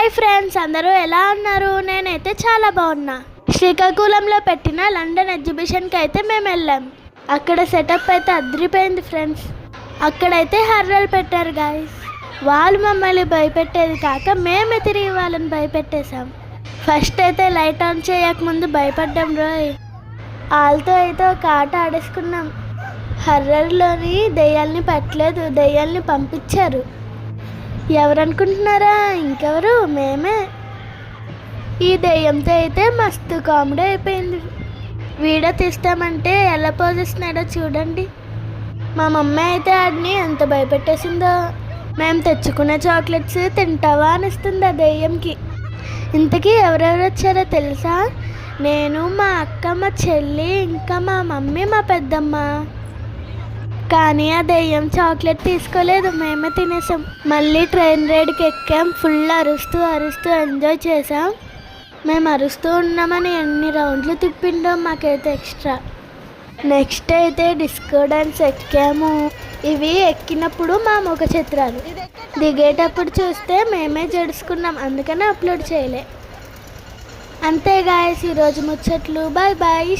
Hi friends, అందరూ ఎలా ఉన్నారు? నేనైతే చాలా బాగున్నా. శ్రీకాకుళంలో పెట్టిన లండన్ ఎగ్జిబిషన్కి అయితే మేము వెళ్ళాం. అక్కడ సెటప్ అయితే అదిరిపోయింది ఫ్రెండ్స్. అక్కడైతే హర్రర్ పెట్టారు గాయస్. వాళ్ళు మమ్మల్ని భయపెట్టేది కాక మేమే తిరిగి వాళ్ళని భయపెట్టేశాం. ఫస్ట్ అయితే లైట్ ఆన్ చేయకముందు భయపడ్డాం రోయ్. వాళ్ళతో అయితే ఒక ఆట ఆడేసుకున్నాం. హర్రర్లోని దెయ్యాల్ని పెట్టలేదు, దెయ్యాల్ని పంపించారు. ఎవరనుకుంటున్నారా? ఇంకెవరు, మేమే. ఈ దెయ్యంతో అయితే మస్తు కామెడీ అయిపోయింది. వీడియో తీస్తామంటే ఎలా పోజిస్తున్నాడో చూడండి. మా మమ్మీ అయితే ఆడిని ఎంత భయపెట్టేసిందో. మేము తెచ్చుకునే చాక్లెట్స్ తింటావా అనిస్తుంది ఆ దెయ్యంకి. ఇంతకీ ఎవరెవరు వచ్చారో తెలుసా? నేను, మా అక్క, మా చెల్లి, ఇంకా మా మమ్మీ, మా పెద్దమ్మ. కానీ ఆ దెయ్యం చాక్లెట్ తీసుకోలేదు, మేమే తినేసాం. మళ్ళీ ట్రైన్ రైడ్కి ఎక్కాం. ఫుల్ అరుస్తూ అరుస్తూ ఎంజాయ్ చేసాం. మేము అరుస్తూ ఉన్నామని ఎన్ని రౌండ్లు తిప్పిండో మాకైతే ఎక్స్ట్రా. నెక్స్ట్ అయితే డిస్కో డాన్స్ ఎక్కాము. ఇవి ఎక్కినప్పుడు మా ముఖ చిత్రాలు, దిగేటప్పుడు చూస్తే మేమే జడుచుకున్నాం, అందుకనే అప్లోడ్ చేయలే. అంతే గాయస్, ఈరోజు ముచ్చట్లు. Bye bye.